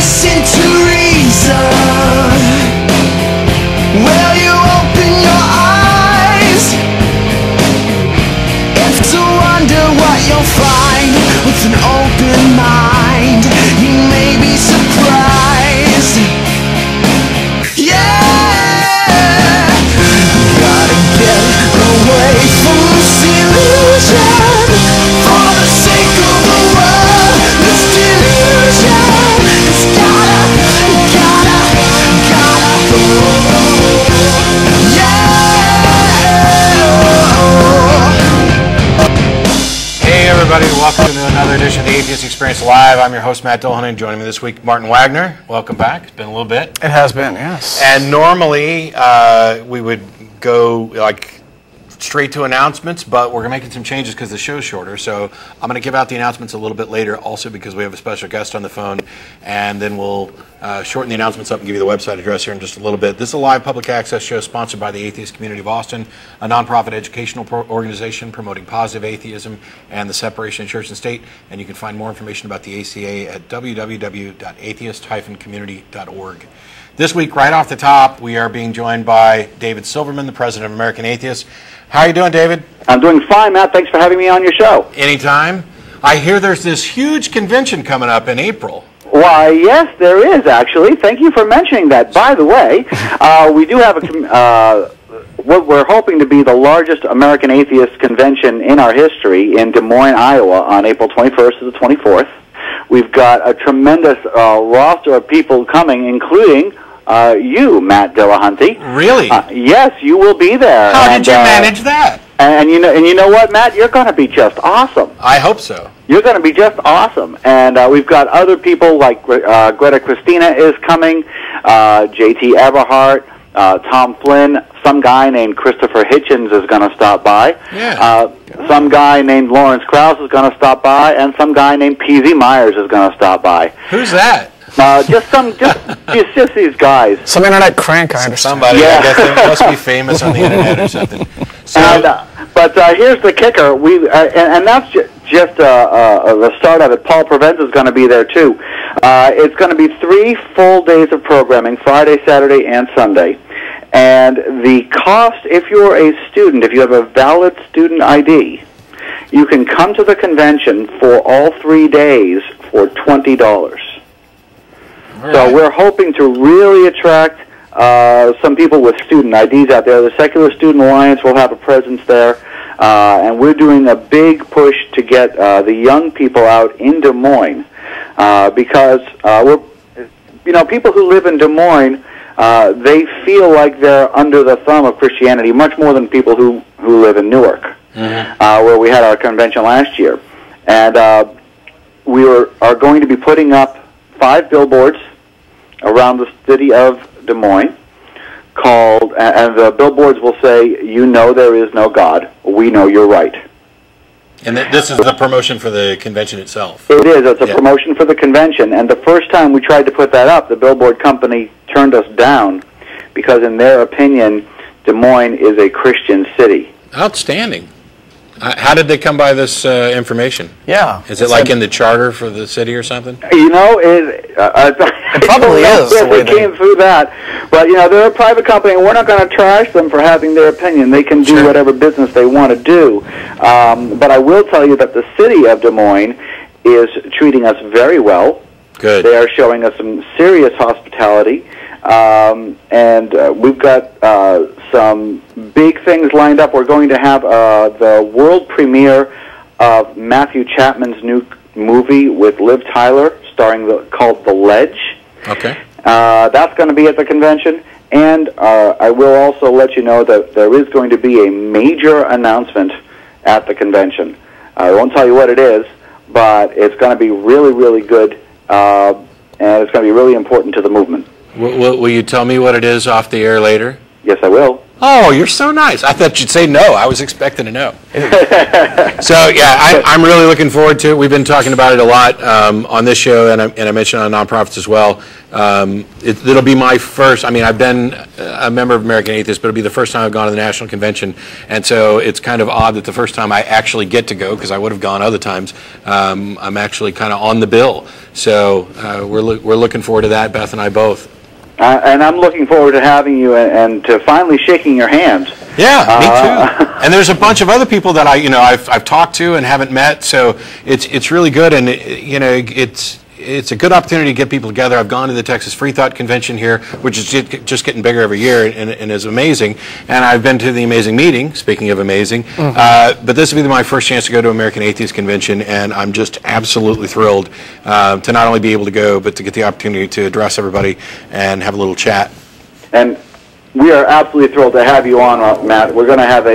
listen to reason? Will you open your eyes? If to wonder what you'll find with an open mind, you may be surprised. Yeah, gotta get away from this illusion for the sake of the world. This delusion, it's gotta Hey everybody, welcome to another edition of the Atheist Experience Live. I'm your host, Matt Dillahunty, and joining me this week, Martin Wagner. Welcome back. It's been a little bit. It has been, yes. And normally we would go like straight to announcements, but we're making some changes because the show's shorter. So I'm going to give out the announcements a little bit later, also because we have a special guest on the phone, and then we'll shorten the announcements up and give you the website address here in just a little bit. This is a live public access show sponsored by the Atheist Community of Austin, a nonprofit educational organization promoting positive atheism and the separation of church and state. And you can find more information about the ACA at www.atheist-community.org. This week, right off the top, we are being joined by David Silverman, the president of American Atheist. How are you doing, David? I'm doing fine, Matt. Thanks for having me on your show. Anytime. I hear there's this huge convention coming up in April. Why, yes, there is, actually. Thank you for mentioning that. By the way, we do have what we're hoping to be the largest American Atheist convention in our history in Des Moines, Iowa, on April 21st to the 24th. We've got a tremendous roster of people coming, including you, Matt Dillahunty. Really? Yes, you will be there. How did you manage that? And you know what, Matt? You're going to be just awesome. I hope so. You're going to be just awesome. And we've got other people like Greta Christina is coming, J.T. Everhart, Tom Flynn, some guy named Christopher Hitchens is going to stop by. Yeah. Some guy named Lawrence Krauss is going to stop by, and some guy named P.Z. Myers is going to stop by. Who's that? Just these guys. Some internet crank, I understand. Somebody, Yeah. I guess they must be famous on the internet or something. So, But here's the kicker. And that's just the start of it. Paul Prevent is going to be there too. It's going to be 3 full days of programming, Friday, Saturday, and Sunday. And the cost, if you're a student, if you have a valid student ID, you can come to the convention for all 3 days for $20. right. So we're hoping to really attract some people with student IDs out there. The Secular Student Alliance will have a presence there, and we're doing a big push to get the young people out in Des Moines because people who live in Des Moines, they feel like they're under the thumb of Christianity much more than people who live in Newark, where we had our convention last year. And we are going to be putting up 5 billboards around the city of Des Moines called, and the billboards will say, "You know there is no God. We know you're right." And this is the promotion for the convention itself. It is. It's a promotion for the convention. And the first time we tried to put that up, the billboard company turned us down because, in their opinion, Des Moines is a Christian city. Outstanding. How did they come by this information? Yeah. Is it like in the charter for the city or something? You know, it probably is. They came through that. But, they're a private company, and we're not going to trash them for having their opinion. They can do whatever business they want to do. But I will tell you that the city of Des Moines is treating us very well. Good. They are showing us some serious hospitality. And we've got some big things lined up. We're going to have the world premiere of Matthew Chapman's new movie with Liv Tyler, called The Ledge. Okay. That's going to be at the convention. And I will also let you know that there is going to be a major announcement at the convention. I won't tell you what it is, but it's going to be really, really good, and it's going to be really important to the movement. Will you tell me what it is off the air later? Yes, I will. Oh, you're so nice. I thought you'd say no. I was expecting a no. So, yeah, I'm really looking forward to it. We've been talking about it a lot on this show, and I mentioned on Nonprofits as well. It'll be my first, I mean, I've been a member of American Atheist, but it'll be the first time I've gone to the National Convention, and so it's kind of odd that the first time I actually get to go, because I would have gone other times, I'm actually kind of on the bill. So we're looking forward to that, Beth and I both. And I'm looking forward to having you and to finally shaking your hands. Yeah, me too. And there's a bunch of other people that I've talked to and haven't met, so it's really good, and it's a good opportunity to get people together. I've gone to the Texas Free Thought Convention here, which is just getting bigger every year and is amazing. And I've been to the Amazing Meeting, speaking of amazing. But this will be my first chance to go to American Atheist Convention, and I'm just absolutely thrilled to not only be able to go, but to get the opportunity to address everybody and have a little chat. And we are absolutely thrilled to have you on, Matt. We're going to have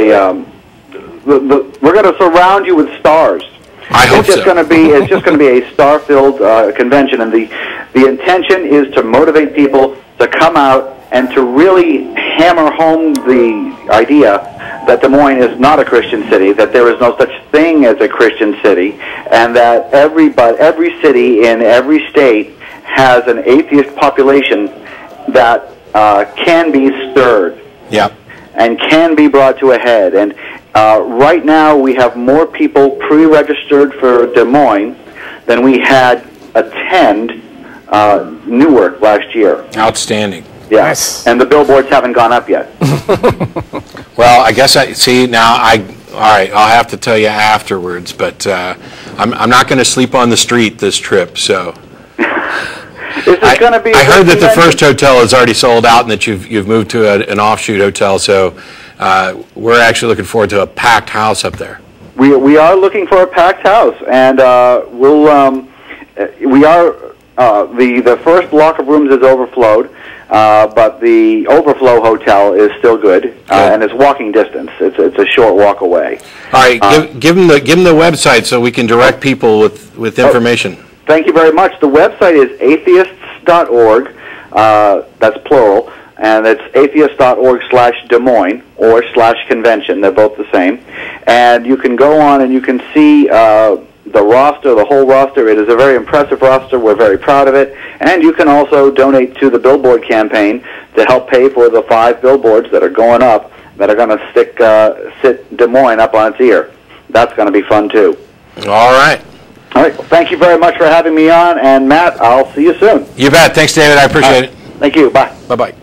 we're going to surround you with stars. I hope so. It's just going to be a star-filled convention, and the intention is to motivate people to come out and to really hammer home the idea that Des Moines is not a Christian city, that there is no such thing as a Christian city, and that every city in every state has an atheist population that can be stirred. Yeah. And can be brought to a head. And right now we have more people pre-registered for Des Moines than we had attend Newark last year. Outstanding. Yeah. Nice. And the billboards haven't gone up yet. Well, I guess all right, I'll have to tell you afterwards, but I'm not going to sleep on the street this trip, so. I heard that the first hotel is already sold out and that you've moved to an offshoot hotel, so we're actually looking forward to a packed house up there. We are looking for a packed house, and the first block of rooms is overflowed, but the overflow hotel is still good, and it's walking distance. It's a short walk away. All right, give them the website so we can direct people with information. Thank you very much. The website is atheists.org, that's plural, and it's atheist.org/Des Moines or /convention. They're both the same. And you can go on and you can see the roster, the whole roster. It is a very impressive roster. We're very proud of it. And you can also donate to the billboard campaign to help pay for the 5 billboards that are going up that are going to sit Des Moines up on its ear. That's going to be fun, too. All right. All right. Well, thank you very much for having me on. And, Matt, I'll see you soon. You bet. Thanks, David. I appreciate it. Thank you. Bye. Bye-bye.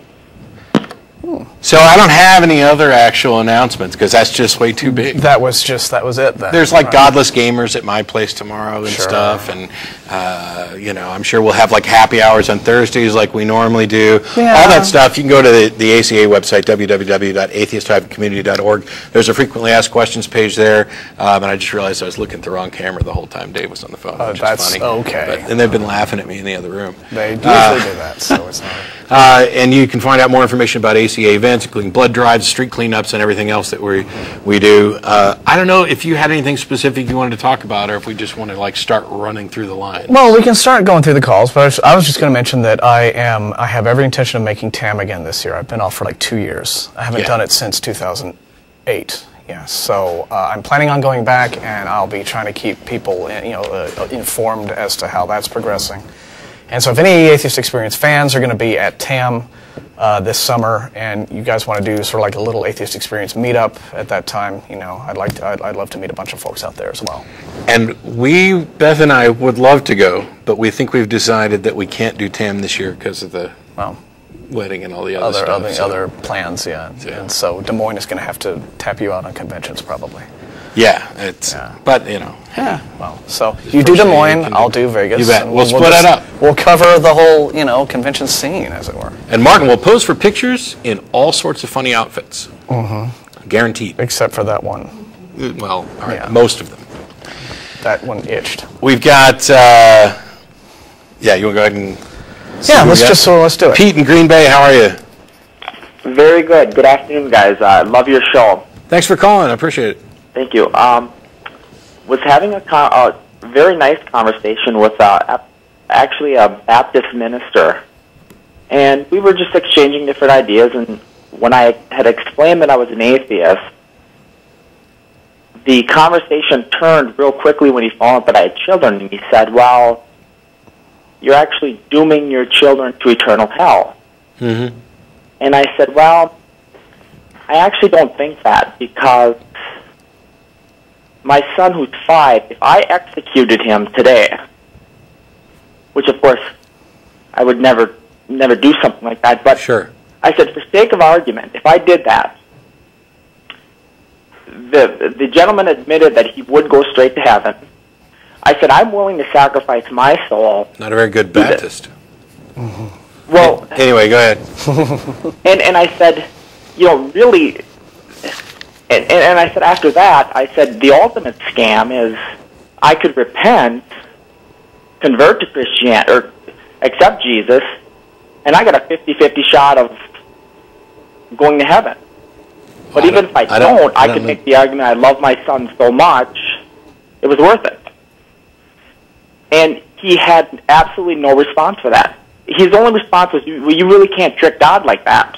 So I don't have any other actual announcements because that's just way too big. That was it then. There's like Godless Gamers at my place tomorrow and stuff, and I'm sure we'll have like happy hours on Thursdays like we normally do. Yeah. All that stuff. You can go to the ACA website, www.atheist-community.org. There's a frequently asked questions page there, and I just realized I was looking at the wrong camera the whole time Dave was on the phone. Which that's is funny. okay. And they've been laughing at me in the other room. They usually do that, so it's not. And you can find out more information about ACA events, including blood drives, street cleanups, and everything else that we do. I don't know if you had anything specific you wanted to talk about, or if we just want to like start running through the lines. Well, we can start going through the calls, but I was just going to mention that I have every intention of making TAM again this year. I've been off for like 2 years. I haven't done it since 2008. Yeah, so I'm planning on going back, and I'll be trying to keep people, informed as to how that's progressing. And so if any Atheist Experience fans are going to be at TAM this summer, and you guys want to do sort of like a little Atheist Experience meetup at that time, I'd love to meet a bunch of folks out there as well. And Beth and I would love to go, but we think we've decided that we can't do TAM this year because of the wedding and all the other stuff. Other plans, yeah. And so Des Moines is going to have to tap you out on conventions probably. Yeah, but Yeah. Well, so you do Des Moines, I'll do Vegas. You bet. We'll split it up. We'll cover the whole, convention scene, as it were. And Martin will pose for pictures in all sorts of funny outfits. Mm-hmm. Guaranteed. Except for that one. Well, all right, most of them. That one itched. We've got, you want to go ahead and... let's do it. Pete in Green Bay, how are you? Very good. Good afternoon, guys. I love your show. Thanks for calling. I appreciate it. Thank you. Was having a very nice conversation with actually a Baptist minister, and we were just exchanging different ideas, and when I had explained that I was an atheist, the conversation turned real quickly when he found out that I had children, and he said, well, you're actually dooming your children to eternal hell. Mm-hmm. And I said, well, I actually don't think that, because my son, who's 5, if I executed him today, which of course I would never do something like that, but sure. I said, for sake of argument, if I did that, the gentleman admitted that he would go straight to heaven. I said, I'm willing to sacrifice my soul. Not a very good Baptist. Mm-hmm. Well, anyway, go ahead. and I said, really, and I said, after that, I said, the ultimate scam is I could repent, convert to Christianity, or accept Jesus, and I got a 50-50 shot of going to heaven. But even if I don't, I could make the argument I love my son so much, it was worth it. And he had absolutely no response for that. His only response was, well, you really can't trick God like that.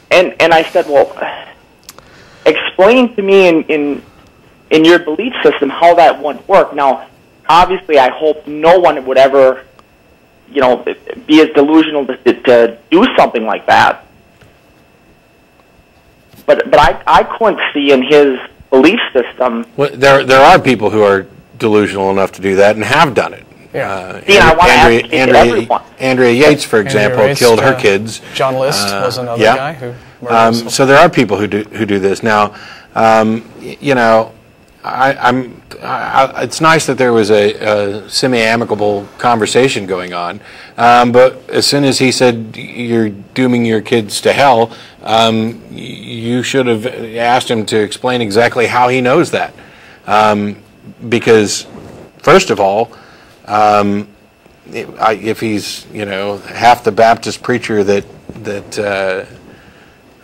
And I said, well, explain to me in your belief system how that wouldn't work. Now, obviously, I hope no one would ever, be as delusional to do something like that. But I couldn't see in his belief system. Well, there are people who are delusional enough to do that and have done it. Yeah. I want to advocate everyone. Andrea Yates, for example, killed her kids. John List was another guy who murdered so there are people who do this. Now, it's nice that there was a semi-amicable conversation going on, but as soon as he said you're dooming your kids to hell, you should have asked him to explain exactly how he knows that, because first of all, if he's half the Baptist preacher that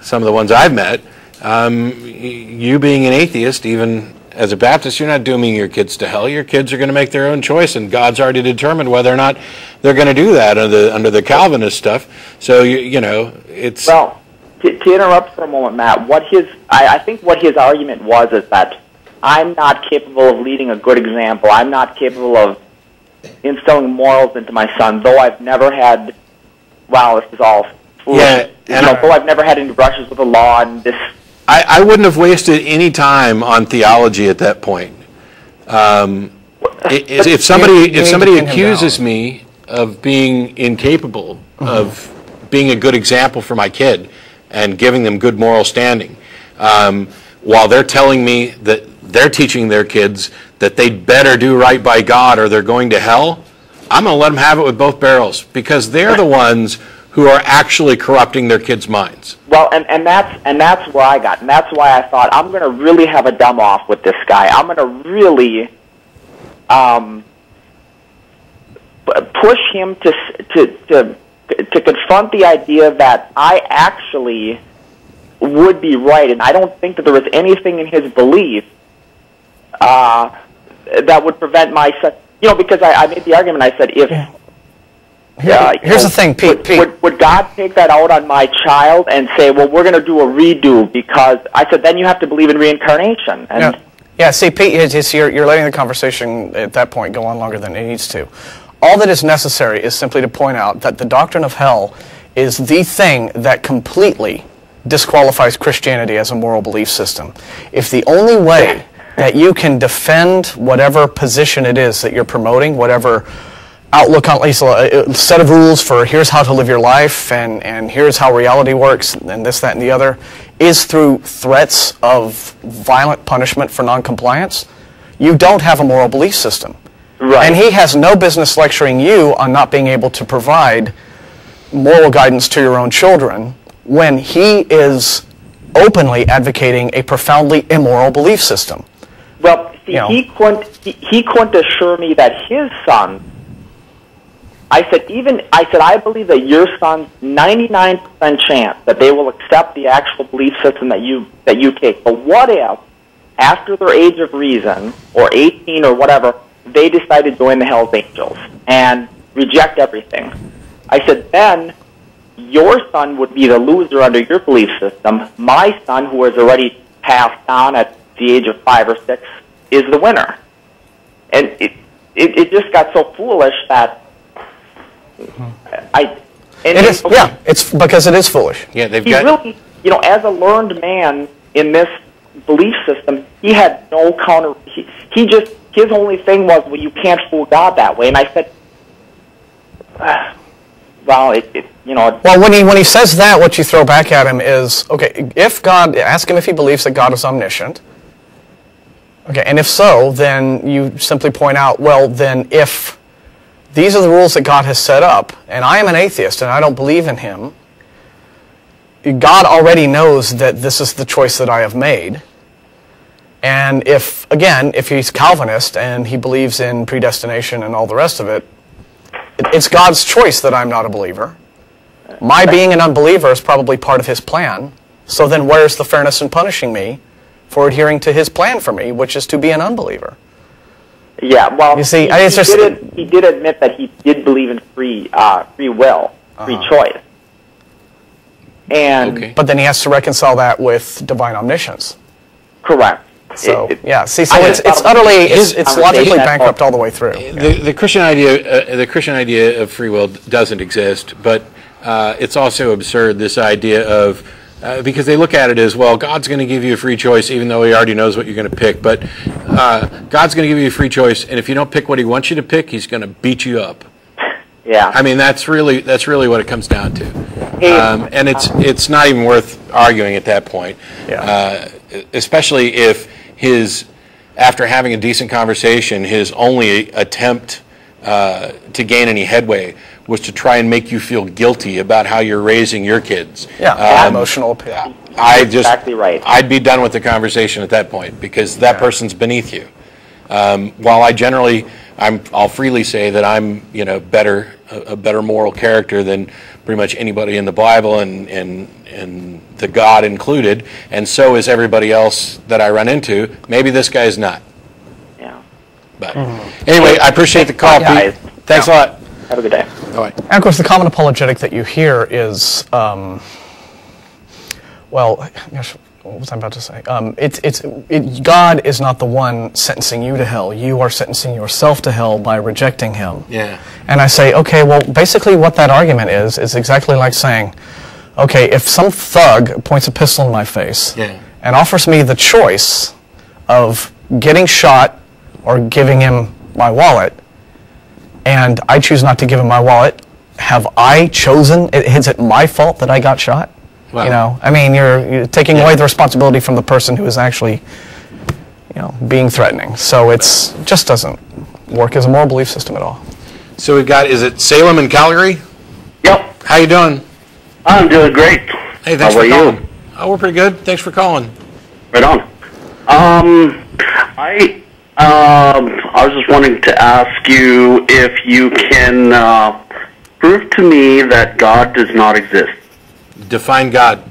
some of the ones I've met, you being an atheist, even as a Baptist, you're not dooming your kids to hell. Your kids are going to make their own choice, and God's already determined whether or not they're going to do that under the Calvinist stuff. So it's well. To interrupt for a moment, Matt, I think what his argument was is that I'm not capable of leading a good example. I'm not capable of instilling morals into my son, though I've never had. Wow, this is all foolish. Yeah, though I've never had any brushes with the law and this. I wouldn't have wasted any time on theology at that point. If somebody accuses me of being incapable of being a good example for my kid and giving them good moral standing, while they're telling me that they're teaching their kids that they'd better do right by God or they're going to hell, I'm going to let them have it with both barrels, because they're the ones who are actually corrupting their kids' minds. Well, and that's where I got, and that's why I thought I'm going to really have a dumb off with this guy. I'm going to really push him to confront the idea that I actually would be right, and I don't think that there was anything in his belief that would prevent my son. Because I made the argument. I said, if here's the thing, Pete. Would God take that out on my child and say, well, we're going to do a redo? Because I said, then you have to believe in reincarnation. And see, Pete, you're letting the conversation at that point go on longer than it needs to. All that is necessary is simply to point out that the doctrine of hell is the thing that completely disqualifies Christianity as a moral belief system. If the only way that you can defend whatever position it is that you're promoting, whatever outlook on, a set of rules for here's how to live your life and here's how reality works and this, that, and the other, is through threats of violent punishment for noncompliance, you don't have a moral belief system. Right. And he has no business lecturing you on not being able to provide moral guidance to your own children when he is openly advocating a profoundly immoral belief system. Well, see, he couldn't assure me that his son. I said, I believe that your son's 99% chance that they will accept the actual belief system that you take. But what if, after their age of reason, or 18 or whatever, they decide to join the Hell's Angels and reject everything? I said, then your son would be the loser under your belief system. My son, who has already passed on at the age of 5 or 6, is the winner. And it just got so foolish that it's because it is foolish. Yeah, they've he got... really, you know, as a learned man in this belief system, he had no counter. He just, his only thing was, well, you can't fool God that way. And I said, well, you know. Well, when he says that, what you throw back at him is, okay, if God, ask him if he believes that God is omniscient. Okay, and if so, then you simply point out, well, then if these are the rules that God has set up, and I am an atheist and I don't believe in him, God already knows that this is the choice that I have made. And if he's Calvinist and he believes in predestination and all the rest of it, it's God's choice that I'm not a believer. My being an unbeliever is probably part of his plan. So then where's the fairness in punishing me for adhering to his plan for me, which is to be an unbeliever? Yeah, well, you see, he did admit that he did believe in free will, free choice. And but then he has to reconcile that with divine omniscience. Correct. So it's utterly it's logically bankrupt all the way through. The Christian idea of free will doesn't exist, but it's also absurd, this idea of because they look at it as, well, God's going to give you a free choice even though he already knows what you're going to pick, but God's going to give you a free choice, and if you don't pick what he wants you to pick, he's going to beat you up. Yeah. I mean, that's really what it comes down to. And it's not even worth arguing at that point. Yeah. Especially if after having a decent conversation, his only attempt to gain any headway was to try and make you feel guilty about how you're raising your kids. Yeah, emotional appeal. Exactly right. I'd be done with the conversation at that point because that person's beneath you. While I'll freely say that I'm, a better moral character than pretty much anybody in the Bible and the God included, and so is everybody else that I run into. Maybe this guy's not. Yeah. But anyway, I appreciate the call, Pete. Thanks a lot. Have a good day. All right. And of course, the common apologetic that you hear is, well, gosh, what was I about to say? God is not the one sentencing you to hell. You are sentencing yourself to hell by rejecting him. Yeah. And I say, okay, well, basically what that argument is exactly like saying, okay, if some thug points a pistol in my face and offers me the choice of getting shot or giving him my wallet, and I choose not to give him my wallet, have I chosen? Is it my fault that I got shot? Well, I mean, you're taking away the responsibility from the person who is actually, being threatening. So it's just doesn't work as a moral belief system at all. So we've got, is it Salem and Calgary? Yep. How you doing? I'm doing great. Hey, thanks for calling. You? Oh, we're pretty good. Thanks for calling. Right on. I was just wanting to ask you if you can prove to me that God does not exist. Define God.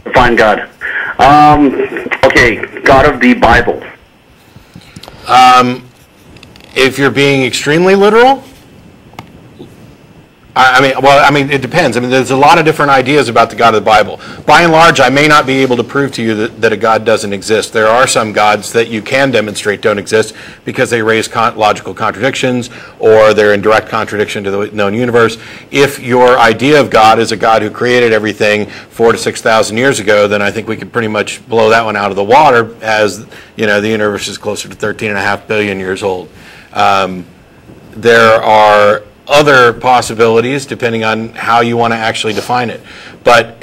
Define God. Okay, God of the Bible. If you're being extremely literal, I mean, it depends. I mean, there's a lot of different ideas about the God of the Bible. By and large, I may not be able to prove to you that a God doesn't exist. There are some gods that you can demonstrate don't exist because they raise logical contradictions or they're in direct contradiction to the known universe. If your idea of God is a God who created everything 4,000 to 6,000 years ago, then I think we could pretty much blow that one out of the water, as the universe is closer to 13.5 billion years old. There are other possibilities depending on how you want to actually define it. But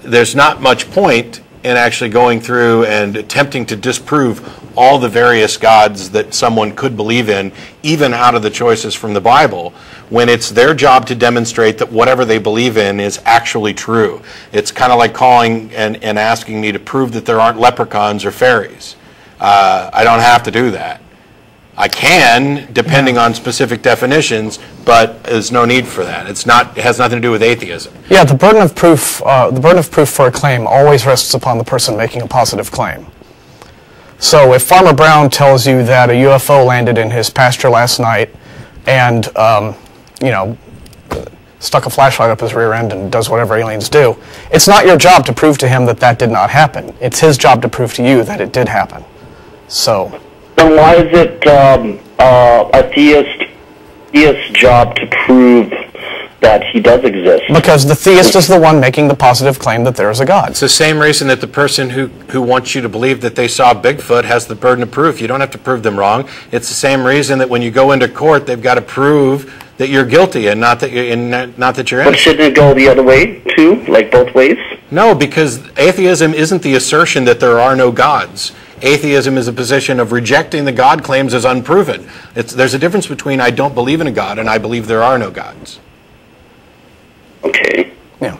there's not much point in actually going through and attempting to disprove all the various gods that someone could believe in, even out of the choices from the Bible, when it's their job to demonstrate that whatever they believe in is actually true. It's kind of like calling and asking me to prove that there aren't leprechauns or fairies. I don't have to do that. I can, depending on specific definitions, but there's no need for that. It has nothing to do with atheism. Yeah, the burden of proof for a claim always rests upon the person making a positive claim. So if Farmer Brown tells you that a UFO landed in his pasture last night, and stuck a flashlight up his rear end and does whatever aliens do. It's not your job to prove to him that that did not happen. It's his job to prove to you that it did happen. So. Then why is it a theist's job to prove that he does exist? Because the theist is the one making the positive claim that there is a God. It's the same reason that the person who wants you to believe that they saw Bigfoot has the burden of proof. You don't have to prove them wrong. It's the same reason that when you go into court, they've got to prove that you're guilty and not that you're innocent. But shouldn't it go the other way too, like both ways? No, because atheism isn't the assertion that there are no gods. Atheism is a position of rejecting the God claims as unproven. There's a difference between I don't believe in a God and I believe there are no gods. Okay. Yeah.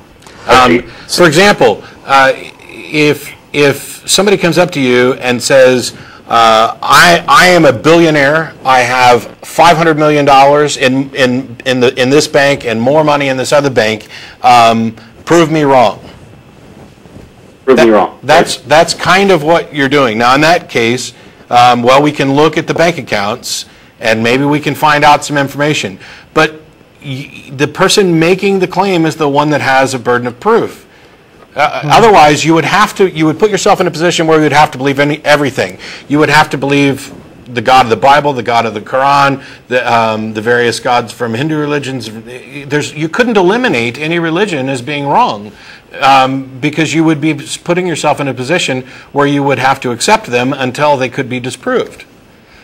For example, if somebody comes up to you and says, I am a billionaire, I have $500 million in this bank and more money in this other bank, prove me wrong. Prove me wrong. That's kind of what you're doing. Now, in that case, well, we can look at the bank accounts and maybe we can find out some information. But the person making the claim is the one that has a burden of proof. Otherwise, you would put yourself in a position where you would have to believe everything. You would have to believe the God of the Bible, the God of the Quran, the various gods from Hindu religions. You couldn't eliminate any religion as being wrong because you would be putting yourself in a position where you would have to accept them until they could be disproved.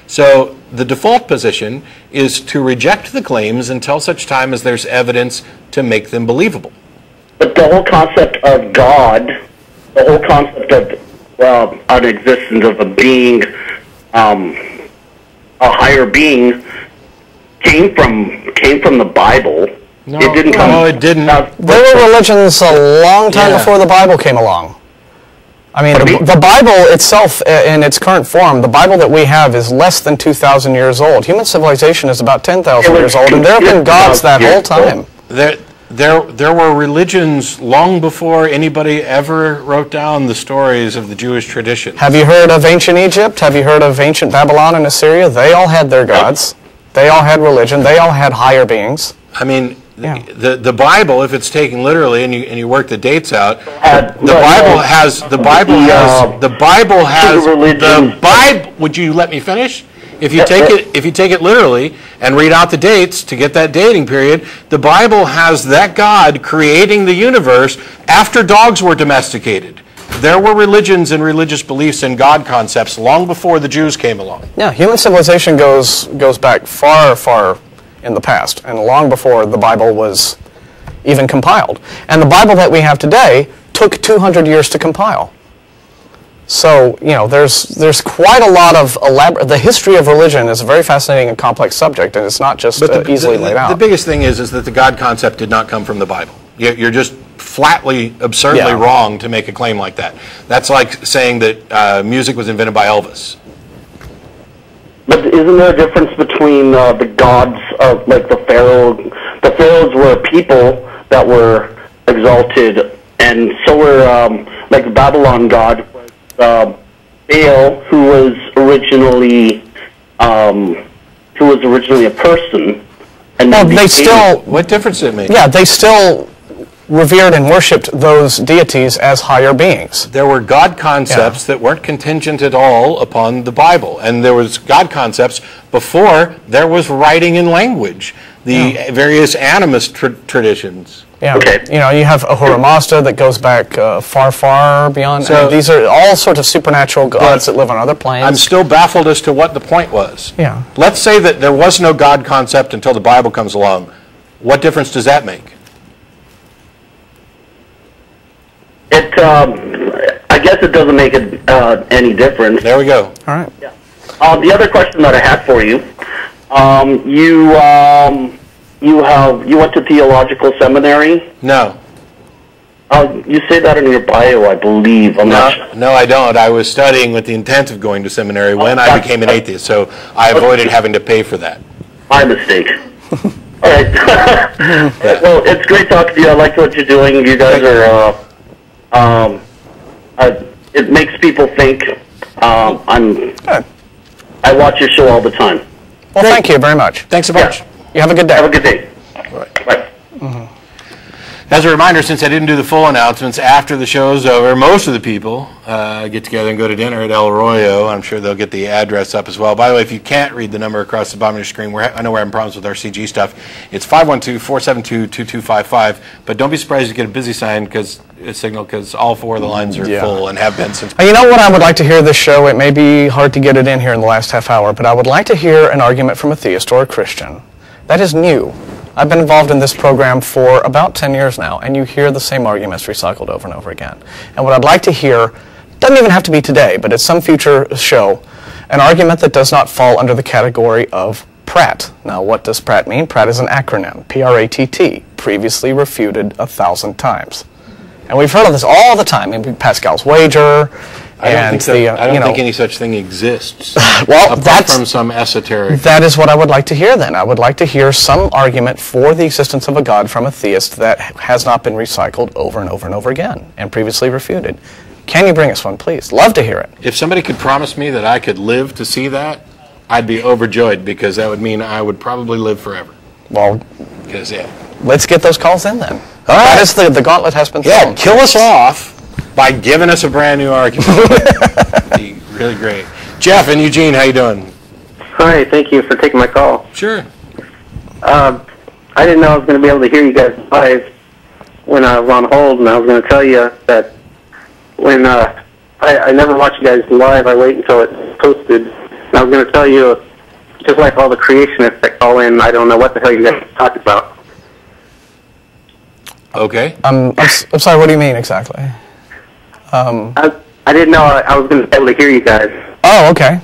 So the default position is to reject the claims until such time as there's evidence to make them believable. But the whole concept of God, the whole concept of an existence of a being, a higher being, came from the Bible. No, it didn't come. No, it didn't. There were religions a long time before the Bible came along. I mean, the Bible itself, in its current form, the Bible that we have is less than 2,000 years old. Human civilization is about 10,000 years old, and there have been gods that whole time. There were religions long before anybody ever wrote down the stories of the Jewish tradition. Have you heard of ancient Egypt? Have you heard of ancient Babylon and Assyria? They all had their gods. They all had religion. They all had higher beings. I mean, the Bible, if it's taken literally, and you work the dates out, Would you let me finish? If you take it literally and read out the dates to get that dating period, the Bible has that God creating the universe after dogs were domesticated. There were religions and religious beliefs and God concepts long before the Jews came along. Yeah, human civilization goes back far, far in the past, and long before the Bible was even compiled. And the Bible that we have today took 200 years to compile. So, you know, there's quite a lot of the history of religion is a very fascinating and complex subject, and it's not just easily laid out. The biggest thing is that the God concept did not come from the Bible. You're just flatly, absurdly wrong to make a claim like that. That's like saying that music was invented by Elvis. But isn't there a difference between the gods of, like, the pharaoh? The pharaohs were people that were exalted, and so were, like, the Babylon god was Baal, who was originally a person. And well, they still. What difference did it make? Yeah, they still revered and worshipped those deities as higher beings. There were God concepts that weren't contingent at all upon the Bible, and there was God concepts before there was writing and language, the various animist traditions. Yeah, you know, you have Ahura Mazda that goes back far, far beyond. So, these are all sorts of supernatural gods that live on other planes. I'm still baffled as to what the point was. Yeah. Let's say that there was no God concept until the Bible comes along. What difference does that make? I guess it doesn't make it any difference. There we go. All right. Yeah. The other question that I had for you, you went to theological seminary? No. You say that in your bio, I believe. No, I don't. I was studying with the intent of going to seminary when I became an atheist, so I avoided having to pay for that. My mistake. All right. Well, it's great talking to you. I like what you're doing. You guys are. It makes people think. I watch your show all the time. Well, thank you very much. Thanks a bunch. You have a good day. Have a good day. All right. Bye. Mm-hmm. As a reminder, since I didn't do the full announcements, after the show's over, most of the people get together and go to dinner at El Arroyo. I'm sure they'll get the address up as well. By the way, if you can't read the number across the bottom of your screen, I know we're having problems with our CG stuff. It's 512-472-2255. But don't be surprised you get a busy sign because all 4 of the lines are full and have been since. You know what I would like to hear this show? It may be hard to get it in here in the last half hour, but I would like to hear an argument from a theist or a Christian. That is new. I've been involved in this program for about 10 years now, and you hear the same arguments recycled over and over again. And what I'd like to hear, doesn't even have to be today, but at some future show, an argument that does not fall under the category of Pratt. Now, what does Pratt mean? Pratt is an acronym, P-R-A-T-T, previously refuted 1,000 times. And we've heard of this all the time, in Pascal's wager. I don't think any such thing exists. Well, apart from some esoteric. That is what I would like to hear then. I would like to hear some argument for the existence of a God from a theist that has not been recycled over and over and over again and previously refuted. Can you bring us one, please? Love to hear it. If somebody could promise me that I could live to see that, I'd be overjoyed because that would mean I would probably live forever. Well, because let's get those calls in then. All right. That is the gauntlet has been thrown. Yeah, kill us off by giving us a brand new argument. That'd be really great. Jeff in Eugene, how you doing? Hi, thank you for taking my call. Sure. I didn't know I was going to be able to hear you guys live when I was on hold, and I was going to tell you that when I never watch you guys live, I wait until it's posted. And I was going to tell you, just like all the creationists that call in, I don't know what the hell you guys are talking about. Okay. I'm sorry, what do you mean exactly? I didn't know I was going to be able to hear you guys. Oh, okay.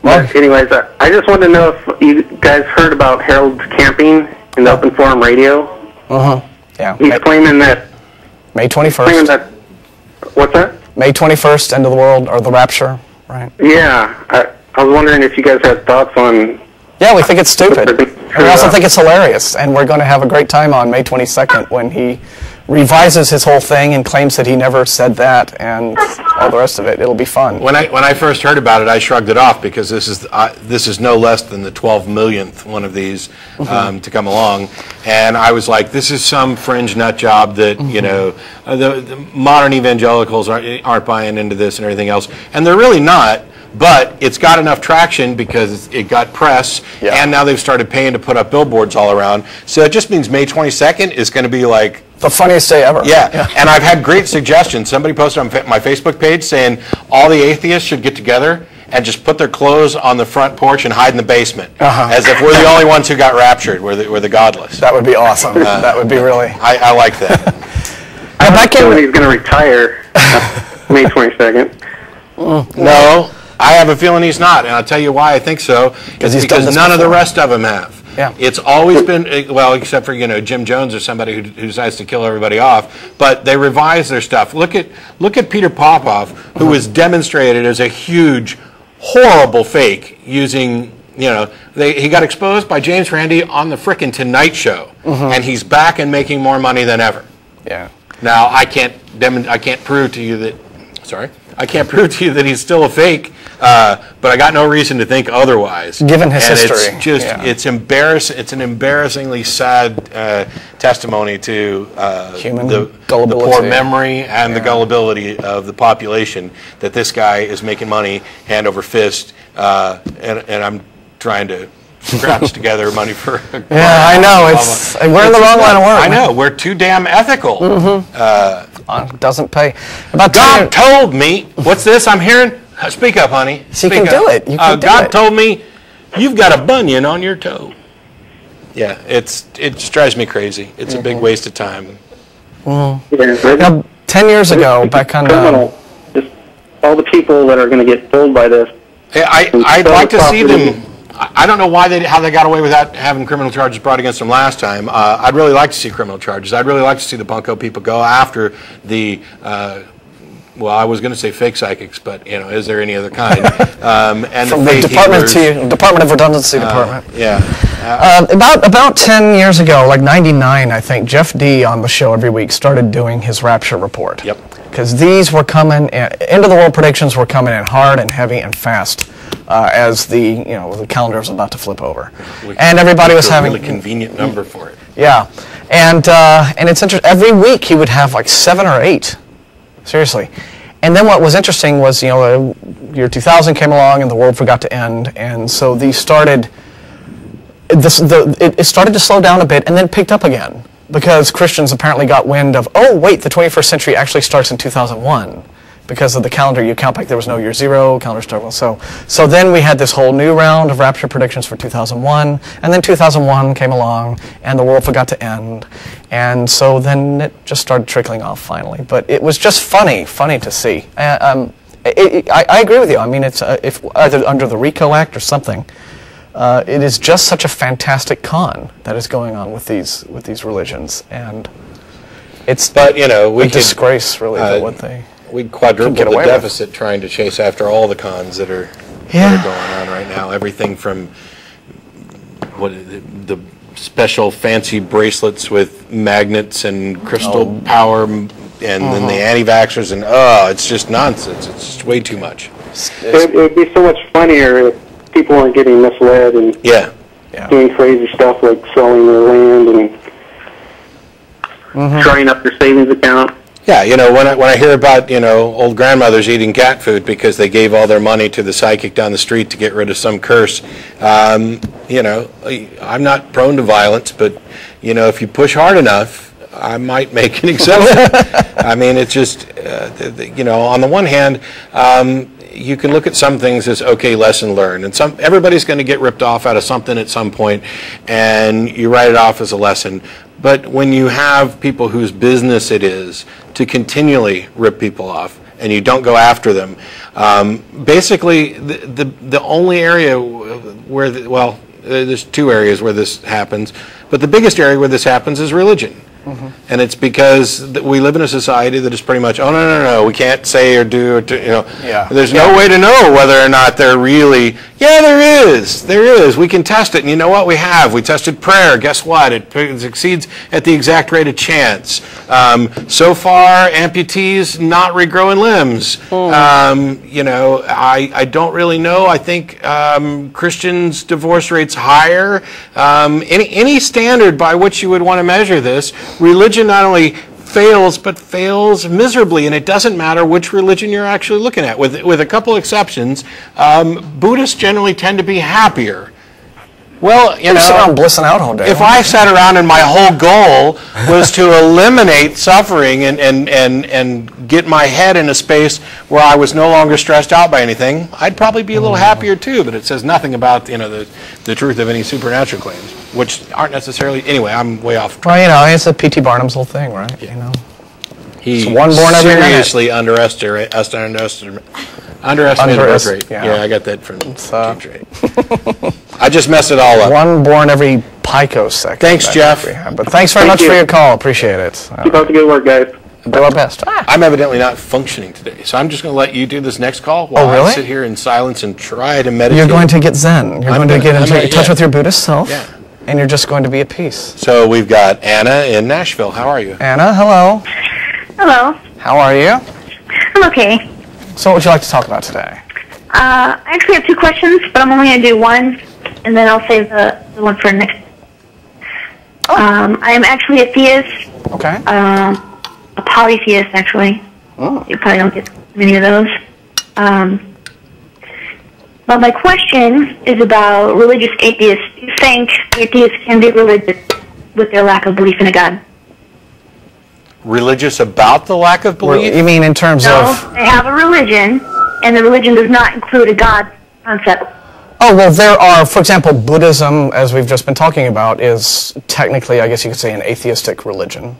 Well, anyways, I just wanted to know if you guys heard about Harold's camping in the Open Forum Radio. Uh-huh. Yeah. He's claiming that... May 21st. Claiming that... What's that? May 21st, end of the world, or the rapture, right? Yeah. I was wondering if you guys had thoughts on... Yeah, we think it's stupid. We also think it's hilarious, and we're going to have a great time on May 22nd when he revises his whole thing and claims that he never said that and all the rest of it. It'll be fun. When I first heard about it, I shrugged it off because this is no less than the 12 millionth one of these to come along, and I was like, this is some fringe nut job that you know the modern evangelicals aren't buying into this and everything else, and they're really not. But it's got enough traction because it got press, and now they've started paying to put up billboards all around. So it just means May 22nd is going to be like... the funniest day ever. Yeah, and I've had great suggestions. Somebody posted on my Facebook page saying all the atheists should get together and just put their clothes on the front porch and hide in the basement, as if we're the only ones who got raptured, we're the godless. That would be awesome. That would be really... I like that. I like when he's going to retire May 22nd. No. I have a feeling he's not, and I'll tell you why I think so. It's because none of the rest of them have. Yeah. It's always been, well, except for Jim Jones or somebody who decides to kill everybody off, but they revise their stuff. Look at Peter Popoff, who was demonstrated as a huge, horrible fake using. He got exposed by James Randi on the frickin' Tonight Show, and he's back and making more money than ever. Yeah. Now I can't prove to you that. Sorry. I can't prove to you that he's still a fake, but I got no reason to think otherwise. Given his history. It's just, it's embarrassing. It's an embarrassingly sad testimony to the poor memory and the gullibility of the population that this guy is making money hand over fist, and I'm trying to scratch together money for. Yeah, I know. We're in the wrong line of work. I know. We're too damn ethical. Doesn't pay. God told me. What's this I'm hearing? Speak up, honey. You can do it. You can do it. God told me you've got a bunion on your toe. Yeah, it just drives me crazy. It's a big waste of time. Now, 10 years ago, back on just all the people that are going to get fooled by this. I'd like to see them. I don't know how they got away without having criminal charges brought against them last time. I'd really like to see criminal charges. I'd really like to see the bunco people go after the, well, I was going to say fake psychics, but is there any other kind? And from the Department of Redundancy Department. About 10 years ago, like 99, I think, Jeff D on the show every week started doing his rapture report. Yep. Because these were coming, end of the world predictions were coming in hard and heavy and fast. As the calendar was about to flip over, and everybody was having a really convenient number for it. Yeah, And it's interesting. Every week he would have like 7 or 8, seriously. And then what was interesting was, year 2000 came along and the world forgot to end, and so these started. It started to slow down a bit and then picked up again because Christians apparently got wind of, oh wait, the 21st century actually starts in 2001 because of the calendar you count back. There was no year zero, calendar started. So then we had this whole new round of rapture predictions for 2001, and then 2001 came along and the world forgot to end, and so then it just started trickling off finally. But it was just funny to see. I agree with you. I mean, it's if either under the RICO Act or something. It is just such a fantastic con that is going on with these religions, and it's a disgrace, really, what they we'd quadruple the deficit trying to chase after all the cons that are going on right now. Everything from the special fancy bracelets with magnets and crystal power, and then the anti-vaxxers, and it's just nonsense. It's just way too much. It would be so much funnier if people aren't getting misled and doing crazy stuff like selling their land and drying up their savings account. Yeah, when I hear about old grandmothers eating cat food because they gave all their money to the psychic down the street to get rid of some curse, I'm not prone to violence, but if you push hard enough, I might make an exception. I mean, it's just on the one hand. You can look at some things as okay, lesson learned, and everybody's going to get ripped off out of something at some point, and you write it off as a lesson. But when you have people whose business it is to continually rip people off, and you don't go after them, basically the only area where there's 2 areas where this happens, but the biggest area where this happens is religion. And it's because we live in a society that is pretty much, no, we can't say or do, there's no way to know whether or not they're really, there is, we can test it, and you know what, we tested prayer, guess what, it succeeds at the exact rate of chance. So far, amputees not regrowing limbs. I don't really know, I think Christians' divorce rate's higher. Any standard by which you would want to measure this, religion not only fails, but fails miserably, and it doesn't matter which religion you're actually looking at. With a couple exceptions, Buddhists generally tend to be happier. Well, sit around blissing out all day. If I sat around and my whole goal was to eliminate suffering and get my head in a space where I was no longer stressed out by anything, I'd probably be a little happier too. But it says nothing about the truth of any supernatural claims, which aren't necessarily. Anyway, I'm way off track. Well, it's a P.T. Barnum's whole thing, right? He one born every seriously underestimated birth rate. Yeah, I got that from Team Trade. I just messed it all up. One born every picosecond. Thanks, Jeff. But thanks very much for your call. Appreciate it. Keep up the good work, guys. Do our best. I'm evidently not functioning today, so I'm just going to let you do this next call while I sit here in silence and try to meditate. You're going to get Zen. You're going to get into touch with your Buddhist self. Yeah. And you're just going to be at peace. So we've got Anna in Nashville. How are you? Anna, hello. Hello. How are you? I'm okay. So what would you like to talk about today? I actually have 2 questions, but I'm only going to do one, and then I'll save the one for next. I am actually a theist. Okay. A polytheist, actually. Oh. You probably don't get many of those. But my question is about religious atheists. Do you think atheists can be religious with their lack of belief in a God? Religious about the lack of belief? You mean in terms of... No, they have a religion, and the religion does not include a God concept. Oh, well, there are, for example, Buddhism, as we've just been talking about, is technically, I guess you could say, an atheistic religion.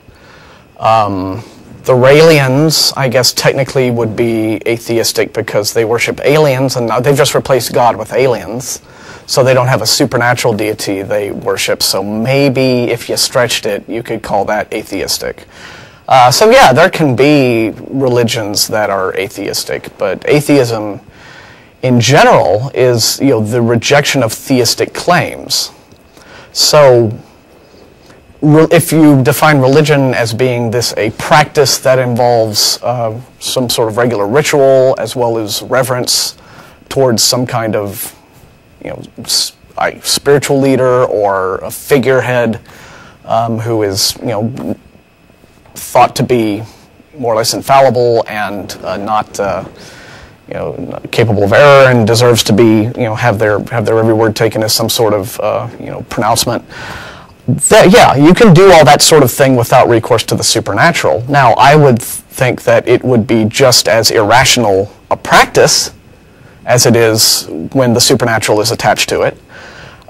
The Raelians, I guess, technically would be atheistic because they worship aliens, and they've just replaced God with aliens. So they don't have a supernatural deity they worship. So maybe if you stretched it, you could call that atheistic. So yeah, there can be religions that are atheistic, but atheism in general is, the rejection of theistic claims. So if you define religion as being a practice that involves some sort of regular ritual as well as reverence towards some kind of spiritual leader or a figurehead, who is, thought to be more or less infallible and not, capable of error and deserves to be, have their every word taken as some sort of, pronouncement. Yeah, you can do all that sort of thing without recourse to the supernatural. Now, I would think that it would be just as irrational a practice as it is when the supernatural is attached to it.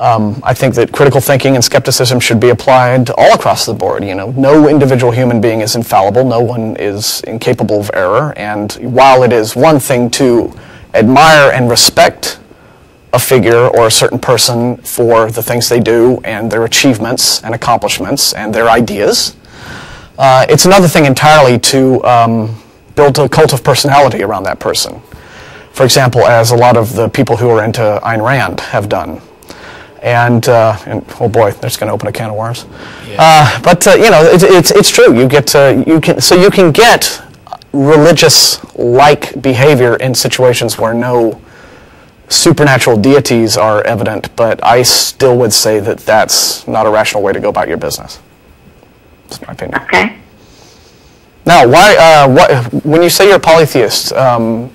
I think that critical thinking and skepticism should be applied all across the board. No individual human being is infallible. No one is incapable of error. And while it is one thing to admire and respect a figure or a certain person for the things they do and their achievements and accomplishments and their ideas, it's another thing entirely to build a cult of personality around that person. For example, as a lot of the people who are into Ayn Rand have done. And oh boy, that's going to open a can of worms. Yeah. But it's true. You can get religious-like behavior in situations where no supernatural deities are evident. But I still would say that that's not a rational way to go about your business. That's my opinion. Okay. Now, when you say you're a polytheist, can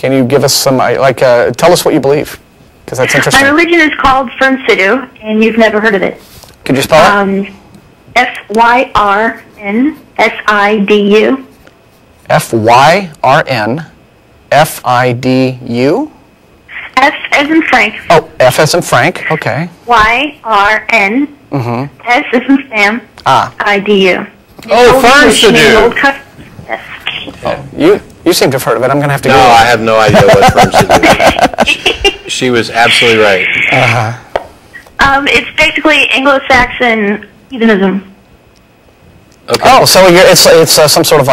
you give us some tell us what you believe? Because that's interesting. My religion is called Fernsidu, and you've never heard of it. Could you spell it? F-Y-R-N-S-I-D-U. F-Y-R-N-F-I-D-U? F as in Frank. Oh, F as in Frank, okay. Y-R-N. S as in Sam. I-D-U. Oh, Fernsidu. Yes. Oh, you seem to have heard of it. I'm going to have to go. No, I have no idea what Fernsidu is. She was absolutely right. It's basically Anglo-Saxon heathenism. Okay. Oh, so it's some sort of